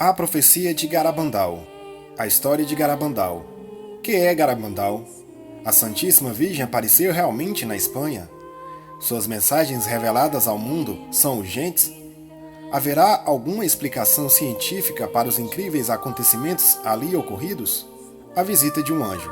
A profecia de Garabandal. A história de Garabandal. Que é Garabandal? A Santíssima Virgem apareceu realmente na Espanha? Suas mensagens reveladas ao mundo são urgentes? Haverá alguma explicação científica para os incríveis acontecimentos ali ocorridos? A visita de um anjo.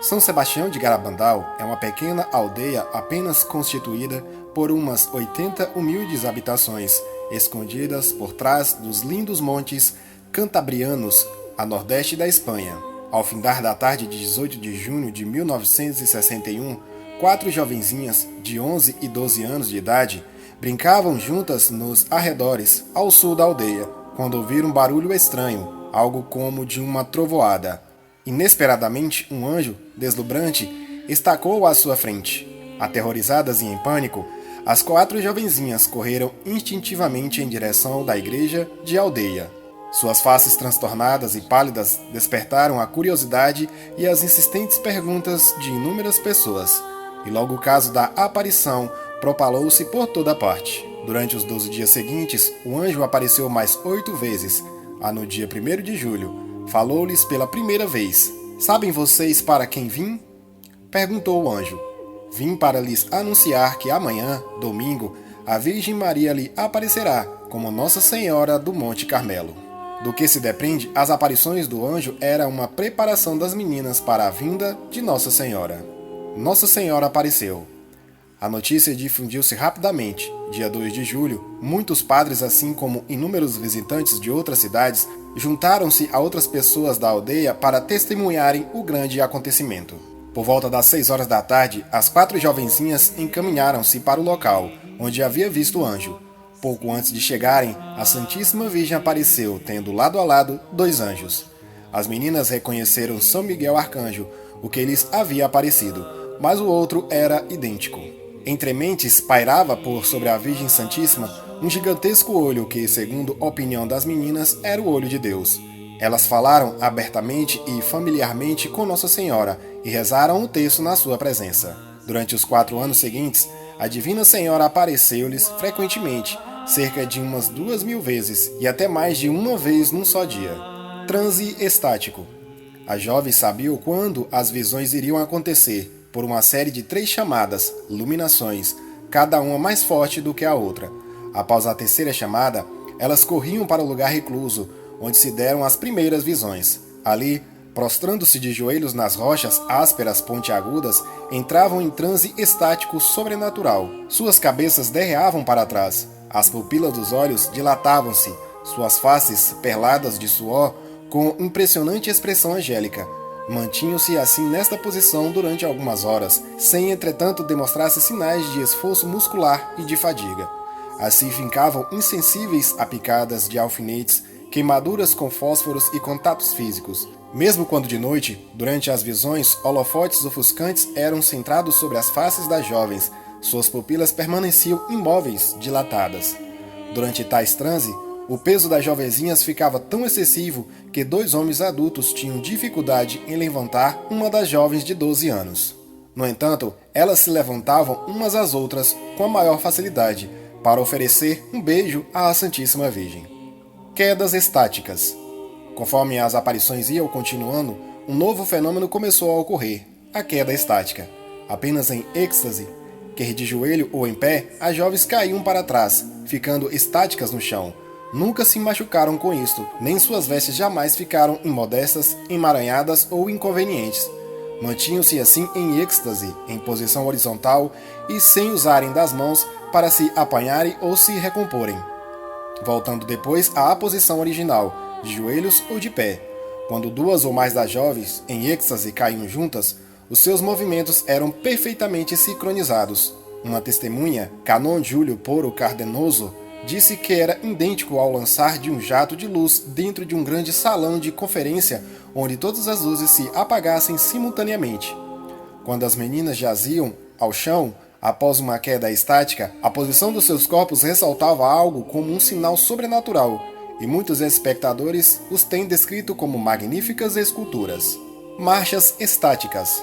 São Sebastião de Garabandal é uma pequena aldeia apenas constituída por umas 80 humildes habitações, escondidas por trás dos lindos montes cantabrianos a nordeste da Espanha. Ao findar da tarde de 18 de junho de 1961, 4 jovenzinhas de 11 e 12 anos de idade brincavam juntas nos arredores, ao sul da aldeia, quando ouviram um barulho estranho, algo como de uma trovoada. Inesperadamente, um anjo, deslumbrante, estacou à sua frente. Aterrorizadas e em pânico, as 4 jovenzinhas correram instintivamente em direção da igreja de aldeia. Suas faces transtornadas e pálidas despertaram a curiosidade e as insistentes perguntas de inúmeras pessoas, e logo o caso da aparição propalou-se por toda parte. Durante os 12 dias seguintes, o anjo apareceu mais 8 vezes. No dia 1º de julho, falou-lhes pela primeira vez. Sabem vocês para quem vim? Perguntou o anjo. Vim para lhes anunciar que amanhã, domingo, a Virgem Maria lhe aparecerá como Nossa Senhora do Monte Carmelo. Do que se depreende, as aparições do anjo eram uma preparação das meninas para a vinda de Nossa Senhora. Nossa Senhora apareceu. A notícia difundiu-se rapidamente. Dia 2 de julho, muitos padres, assim como inúmeros visitantes de outras cidades, juntaram-se a outras pessoas da aldeia para testemunharem o grande acontecimento. Por volta das 6 horas da tarde, as 4 jovenzinhas encaminharam-se para o local, onde havia visto o anjo. Pouco antes de chegarem, a Santíssima Virgem apareceu, tendo lado a lado 2 anjos. As meninas reconheceram São Miguel Arcanjo, o que lhes havia aparecido, mas o outro era idêntico. Entre mentes pairava por sobre a Virgem Santíssima um gigantesco olho que, segundo a opinião das meninas, era o olho de Deus. Elas falaram abertamente e familiarmente com Nossa Senhora e rezaram o texto na sua presença. Durante os 4 anos seguintes, a Divina Senhora apareceu-lhes frequentemente, cerca de umas 2.000 vezes e até mais de uma vez num só dia. Transe estático. As jovens sabiam quando as visões iriam acontecer, por uma série de 3 chamadas, luminações, cada uma mais forte do que a outra. Após a terceira chamada, elas corriam para o lugar recluso, onde se deram as primeiras visões. Ali, prostrando-se de joelhos nas rochas ásperas pontiagudas, entravam em transe estático sobrenatural. Suas cabeças derreavam para trás, as pupilas dos olhos dilatavam-se, suas faces, perladas de suor, com impressionante expressão angélica. Mantinham-se assim nesta posição durante algumas horas, sem entretanto demonstrar-se sinais de esforço muscular e de fadiga. Assim ficavam insensíveis a picadas de alfinetes, queimaduras com fósforos e contatos físicos. Mesmo quando de noite, durante as visões, holofotes ofuscantes eram centrados sobre as faces das jovens, suas pupilas permaneciam imóveis, dilatadas. Durante tais transe, o peso das jovenzinhas ficava tão excessivo que 2 homens adultos tinham dificuldade em levantar uma das jovens de 12 anos. No entanto, elas se levantavam umas às outras com a maior facilidade para oferecer um beijo à Santíssima Virgem. Quedas estáticas. Conforme as aparições iam continuando, um novo fenômeno começou a ocorrer, a queda estática. Apenas em êxtase, quer de joelho ou em pé, as jovens caíam para trás, ficando estáticas no chão. Nunca se machucaram com isto, nem suas vestes jamais ficaram imodestas, emaranhadas ou inconvenientes. Mantinham-se assim em êxtase, em posição horizontal e sem usarem das mãos para se apanharem ou se recomporem, voltando depois à posição original, de joelhos ou de pé. Quando 2 ou mais das jovens, em êxtase, caíam juntas, os seus movimentos eram perfeitamente sincronizados. Uma testemunha, Canon Júlio Poro Cardenoso, disse que era idêntico ao lançar de um jato de luz dentro de um grande salão de conferência onde todas as luzes se apagassem simultaneamente. Quando as meninas jaziam ao chão, após uma queda estática, a posição dos seus corpos ressaltava algo como um sinal sobrenatural, e muitos espectadores os têm descrito como magníficas esculturas. Marchas estáticas.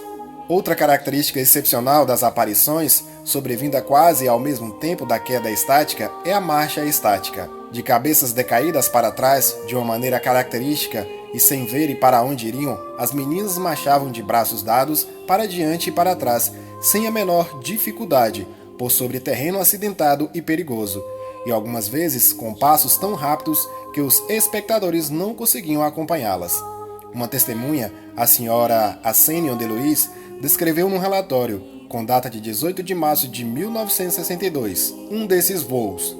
Outra característica excepcional das aparições, sobrevinda quase ao mesmo tempo da queda estática, é a marcha estática. De cabeças decaídas para trás, de uma maneira característica e sem verem para onde iriam, as meninas marchavam de braços dados para diante e para trás, sem a menor dificuldade, por sobre terreno acidentado e perigoso, e algumas vezes com passos tão rápidos que os espectadores não conseguiam acompanhá-las. Uma testemunha, a senhora Assênio de Luiz, descreveu num relatório, com data de 18 de março de 1962, um desses voos.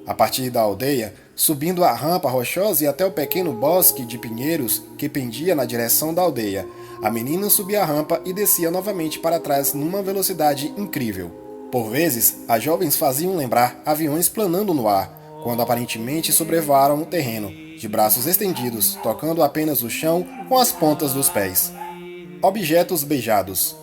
A partir da aldeia, subindo a rampa rochosa e até o pequeno bosque de pinheiros que pendia na direção da aldeia, a menina subia a rampa e descia novamente para trás numa velocidade incrível. Por vezes, as jovens faziam lembrar aviões planando no ar, quando aparentemente sobrevoaram o terreno, de braços estendidos, tocando apenas o chão com as pontas dos pés. Objetos beijados.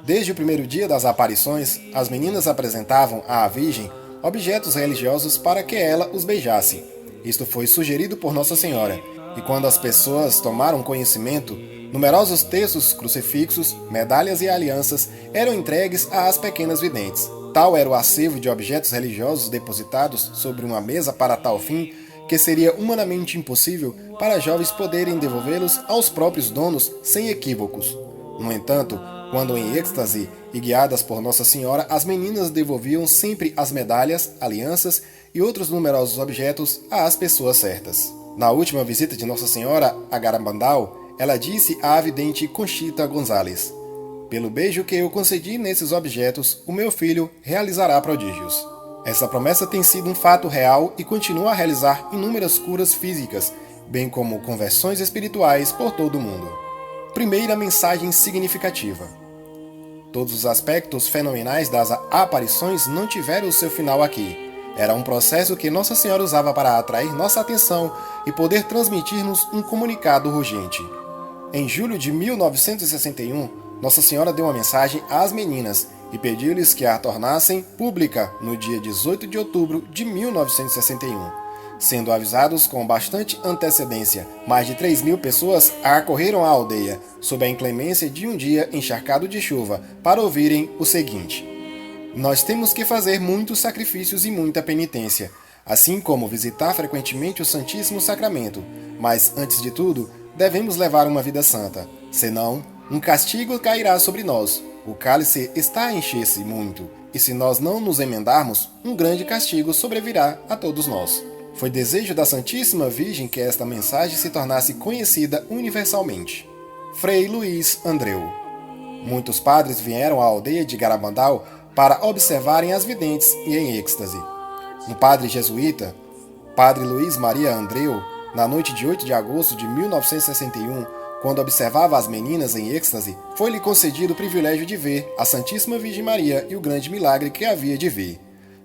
Desde o primeiro dia das aparições, as meninas apresentavam à Virgem objetos religiosos para que ela os beijasse. Isto foi sugerido por Nossa Senhora, e quando as pessoas tomaram conhecimento, numerosos textos crucifixos, medalhas e alianças eram entregues às pequenas videntes. Tal era o acervo de objetos religiosos depositados sobre uma mesa para tal fim, que seria humanamente impossível para jovens poderem devolvê-los aos próprios donos sem equívocos. No entanto, quando em êxtase e guiadas por Nossa Senhora, as meninas devolviam sempre as medalhas, alianças e outros numerosos objetos às pessoas certas. Na última visita de Nossa Senhora a Garabandal, ela disse à vidente Conchita Gonzalez: "Pelo beijo que eu concedi nesses objetos, o meu filho realizará prodígios." Essa promessa tem sido um fato real e continua a realizar inúmeras curas físicas, bem como conversões espirituais por todo o mundo. Primeira mensagem significativa. Todos os aspectos fenomenais das aparições não tiveram o seu final aqui. Era um processo que Nossa Senhora usava para atrair nossa atenção e poder transmitir-nos um comunicado urgente. Em julho de 1961, Nossa Senhora deu uma mensagem às meninas e pediu-lhes que a tornassem pública no dia 18 de outubro de 1961. Sendo avisados com bastante antecedência, mais de 3.000 pessoas acorreram à aldeia, sob a inclemência de um dia encharcado de chuva, para ouvirem o seguinte: "Nós temos que fazer muitos sacrifícios e muita penitência, assim como visitar frequentemente o Santíssimo Sacramento, mas, antes de tudo, devemos levar uma vida santa, senão, um castigo cairá sobre nós. O cálice está a encher-se muito, e se nós não nos emendarmos, um grande castigo sobrevirá a todos nós." Foi desejo da Santíssima Virgem que esta mensagem se tornasse conhecida universalmente. Frei Luiz Andreu. Muitos padres vieram à aldeia de Garabandal para observarem as videntes e em êxtase. Um padre jesuíta, Padre Luiz Maria Andreu, na noite de 8 de agosto de 1961, quando observava as meninas em êxtase, foi-lhe concedido o privilégio de ver a Santíssima Virgem Maria e o grande milagre que havia de ver.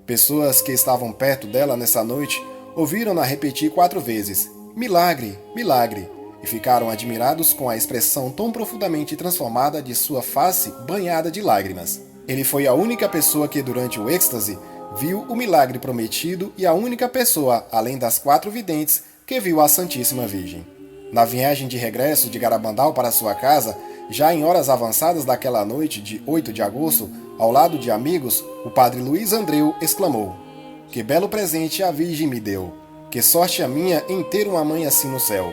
Pessoas que estavam perto dela nessa noite ouviram-na repetir 4 vezes: "Milagre, milagre", e ficaram admirados com a expressão tão profundamente transformada de sua face banhada de lágrimas. Ele foi a única pessoa que, durante o êxtase, viu o milagre prometido e a única pessoa, além das 4 videntes, que viu a Santíssima Virgem. Na viagem de regresso de Garabandal para sua casa, já em horas avançadas daquela noite de 8 de agosto, ao lado de amigos, o padre Luiz Andreu exclamou: "Que belo presente a Virgem me deu! Que sorte a minha em ter uma mãe assim no céu!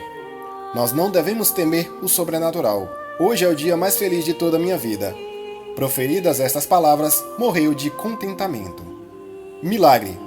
Nós não devemos temer o sobrenatural. Hoje é o dia mais feliz de toda a minha vida." Proferidas estas palavras, morreu de contentamento. Milagre.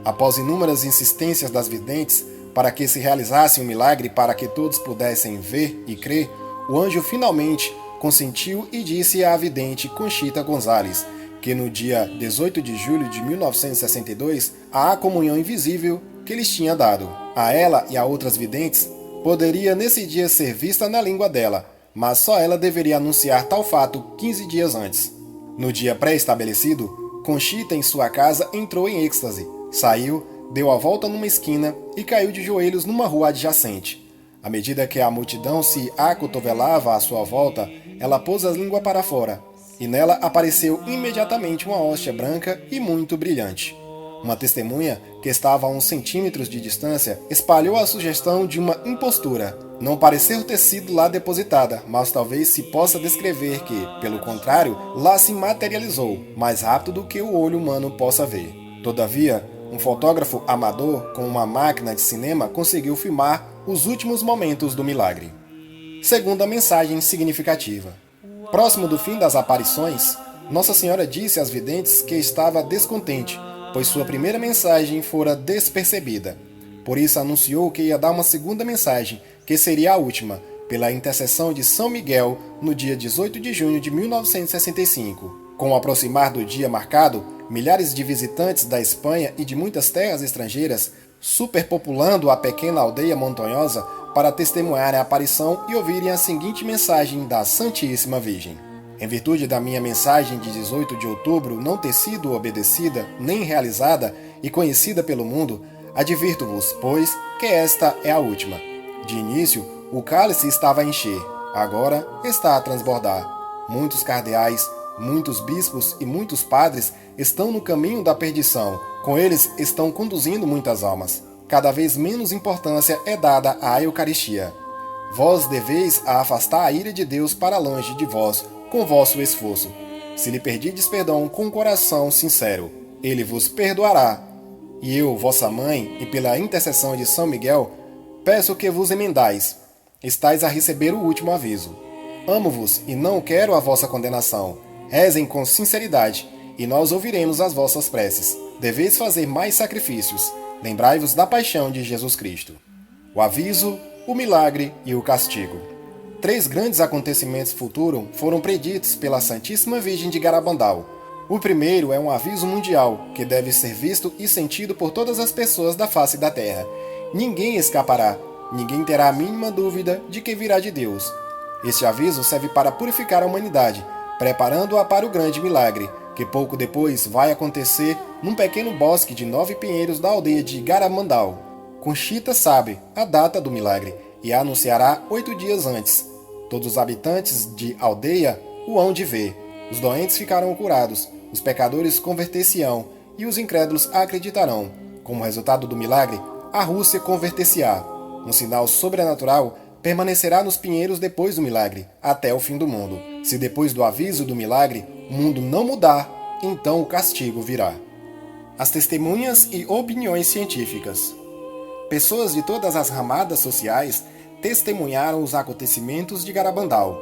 Após inúmeras insistências das videntes para que se realizasse um milagre para que todos pudessem ver e crer, o anjo finalmente consentiu e disse à vidente Conchita Gonzalez que no dia 18 de julho de 1962, a comunhão invisível que lhes tinha dado a ela e a outras videntes poderia nesse dia ser vista na língua dela, mas só ela deveria anunciar tal fato 15 dias antes. No dia pré-estabelecido, Conchita em sua casa entrou em êxtase, saiu, deu a volta numa esquina e caiu de joelhos numa rua adjacente. À medida que a multidão se acotovelava à sua volta, ela pôs a língua para fora, e nela apareceu imediatamente uma hóstia branca e muito brilhante. Uma testemunha, que estava a uns centímetros de distância, espalhou a sugestão de uma impostura. Não pareceu ter sido lá depositada, mas talvez se possa descrever que, pelo contrário, lá se materializou, mais rápido do que o olho humano possa ver. Todavia, Um fotógrafo amador com uma máquina de cinema conseguiu filmar os últimos momentos do milagre. Segunda mensagem significativa. Próximo do fim das aparições, Nossa Senhora disse às videntes que estava descontente, pois sua primeira mensagem fora despercebida. Por isso anunciou que ia dar uma segunda mensagem, que seria a última, pela intercessão de São Miguel, no dia 18 de junho de 1965. Com o aproximar do dia marcado, milhares de visitantes da Espanha e de muitas terras estrangeiras superpopulando a pequena aldeia montanhosa para testemunharem a aparição e ouvirem a seguinte mensagem da Santíssima Virgem. Em virtude da minha mensagem de 18 de outubro não ter sido obedecida nem realizada e conhecida pelo mundo, advirto-vos, pois, que esta é a última. De início, o cálice estava a encher, agora está a transbordar. Muitos cardeais, muitos bispos e muitos padres estão no caminho da perdição. Com eles estão conduzindo muitas almas. Cada vez menos importância é dada à Eucaristia. Vós deveis a afastar a ira de Deus para longe de vós, com vosso esforço. Se lhe perdides perdão com coração sincero, ele vos perdoará. E eu, vossa mãe, e pela intercessão de São Miguel, peço que vos emendais. Estais a receber o último aviso. Amo-vos e não quero a vossa condenação. Rezem com sinceridade, e nós ouviremos as vossas preces. Deveis fazer mais sacrifícios. Lembrai-vos da paixão de Jesus Cristo. O aviso, o milagre e o castigo. 3 grandes acontecimentos futuros foram preditos pela Santíssima Virgem de Garabandal. O primeiro é um aviso mundial, que deve ser visto e sentido por todas as pessoas da face da terra. Ninguém escapará, ninguém terá a mínima dúvida de que virá de Deus. Este aviso serve para purificar a humanidade, preparando-a para o grande milagre, que pouco depois vai acontecer num pequeno bosque de 9 pinheiros da aldeia de Garabandal. Conchita sabe a data do milagre e a anunciará 8 dias antes. Todos os habitantes de aldeia o hão de ver. Os doentes ficarão curados, os pecadores converter-se-ão e os incrédulos acreditarão. Como resultado do milagre, a Rússia converter-se-á. Um sinal sobrenatural permanecerá nos pinheiros depois do milagre, até o fim do mundo. Se depois do aviso do milagre o mundo não mudar, então o castigo virá. As testemunhas e opiniões científicas. Pessoas de todas as ramadas sociais testemunharam os acontecimentos de Garabandal.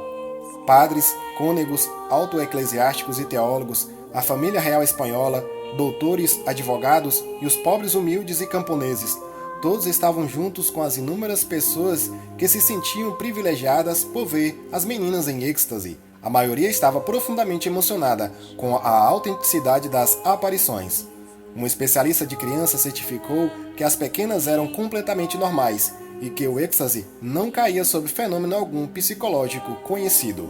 Padres, cônegos, autoeclesiásticos e teólogos, a família real espanhola, doutores, advogados e os pobres humildes e camponeses, todos estavam juntos com as inúmeras pessoas que se sentiam privilegiadas por ver as meninas em êxtase. A maioria estava profundamente emocionada com a autenticidade das aparições. Um especialista de crianças certificou que as pequenas eram completamente normais e que o êxtase não caía sob fenômeno algum psicológico conhecido.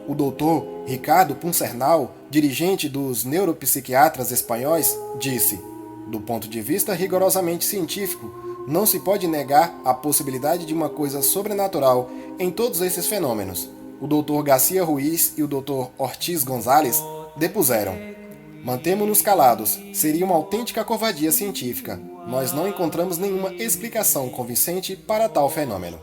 O doutor Ricardo Puncernal, dirigente dos neuropsiquiatras espanhóis, disse: do ponto de vista rigorosamente científico, não se pode negar a possibilidade de uma coisa sobrenatural em todos esses fenômenos. O Dr. Garcia Ruiz e o Dr. Ortiz Gonzalez depuseram: mantemo-nos calados, seria uma autêntica covardia científica. Nós não encontramos nenhuma explicação convincente para tal fenômeno.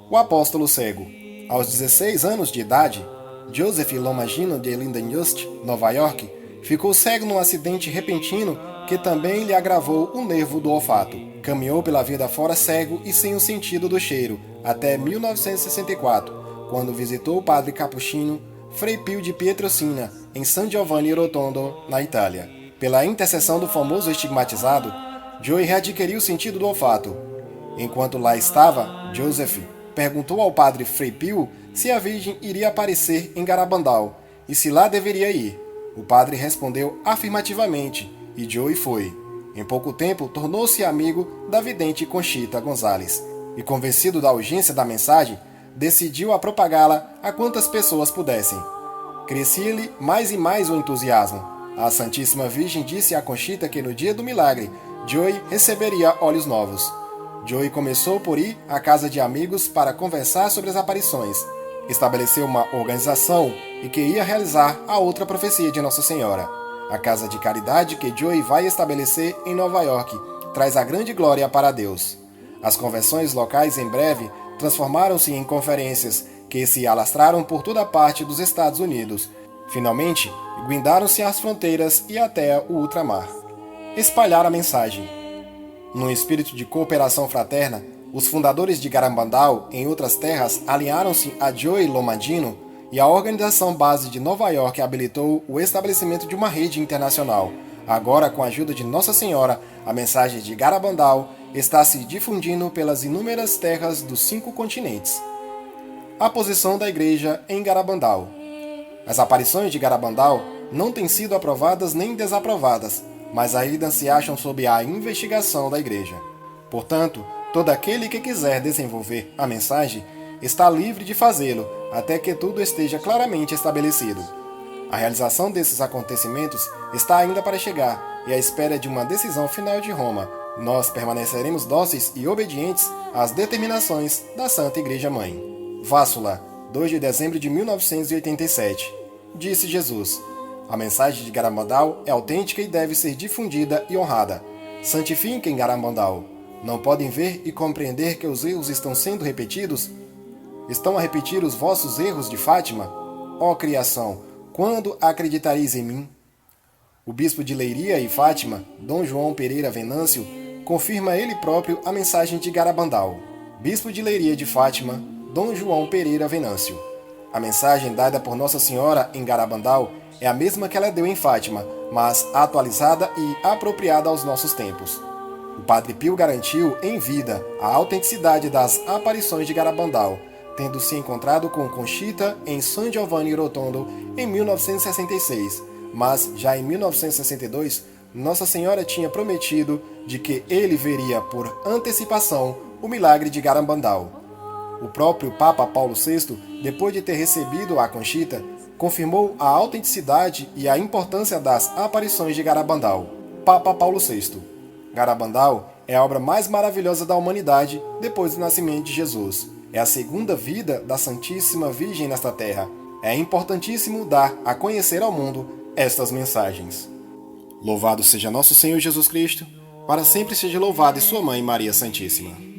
O apóstolo cego. Aos 16 anos de idade, Joseph Lomagino de Lindenhurst, Nova York, ficou cego num acidente repentino que também lhe agravou o nervo do olfato. Caminhou pela vida fora cego e sem o sentido do cheiro, até 1964, quando visitou o padre capuchino Frei Pio de Pietrelcina, em San Giovanni Rotondo, na Itália. Pela intercessão do famoso estigmatizado, Joey readquiriu o sentido do olfato. Enquanto lá estava, Joseph perguntou ao padre Frei Pio se a Virgem iria aparecer em Garabandal e se lá deveria ir. O padre respondeu afirmativamente e Joey foi. Em pouco tempo, tornou-se amigo da vidente Conchita Gonzalez e, convencido da urgência da mensagem, decidiu a propagá-la a quantas pessoas pudessem. Crescia-lhe mais e mais o entusiasmo. A Santíssima Virgem disse a Conchita que no dia do milagre, Joey receberia olhos novos. Joey começou por ir à casa de amigos para conversar sobre as aparições. Estabeleceu uma organização e que ia realizar a outra profecia de Nossa Senhora. A casa de caridade que Joey vai estabelecer em Nova York traz a grande glória para Deus. As convenções locais em breve transformaram-se em conferências que se alastraram por toda parte dos Estados Unidos. Finalmente, guindaram-se às fronteiras e até o ultramar. Espalhar a mensagem. Num espírito de cooperação fraterna, os fundadores de Garabandal, em outras terras, alinharam-se a Joey Lomadino e a organização base de Nova York habilitou o estabelecimento de uma rede internacional. Agora, com a ajuda de Nossa Senhora, a mensagem de Garabandal está se difundindo pelas inúmeras terras dos 5 continentes. A posição da Igreja em Garabandal. As aparições de Garabandal não têm sido aprovadas nem desaprovadas, mas ainda se acham sob a investigação da Igreja. Portanto, todo aquele que quiser desenvolver a mensagem está livre de fazê-lo, até que tudo esteja claramente estabelecido. A realização desses acontecimentos está ainda para chegar, e à espera de uma decisão final de Roma, nós permaneceremos dóceis e obedientes às determinações da Santa Igreja Mãe. Vássula, 2 de dezembro de 1987. Disse Jesus: a mensagem de Garabandal é autêntica e deve ser difundida e honrada. Santifiquem Garabandal. Não podem ver e compreender que os erros estão sendo repetidos? Estão a repetir os vossos erros de Fátima? Ó criação, quando acreditareis em mim? O bispo de Leiria e Fátima, Dom João Pereira Venâncio, confirma ele próprio a mensagem de Garabandal. Bispo de Leiria de Fátima, Dom João Pereira Venâncio. A mensagem dada por Nossa Senhora em Garabandal é a mesma que ela deu em Fátima, mas atualizada e apropriada aos nossos tempos. O Padre Pio garantiu em vida a autenticidade das aparições de Garabandal, tendo se encontrado com Conchita em San Giovanni Rotondo em 1966, mas já em 1962 Nossa Senhora tinha prometido de que ele veria por antecipação o milagre de Garabandal. O próprio Papa Paulo VI, depois de ter recebido a Conchita, confirmou a autenticidade e a importância das aparições de Garabandal. Papa Paulo VI. Garabandal é a obra mais maravilhosa da humanidade depois do nascimento de Jesus. É a segunda vida da Santíssima Virgem nesta terra. É importantíssimo dar a conhecer ao mundo estas mensagens. Louvado seja nosso Senhor Jesus Cristo, para sempre seja louvado e sua Mãe Maria Santíssima.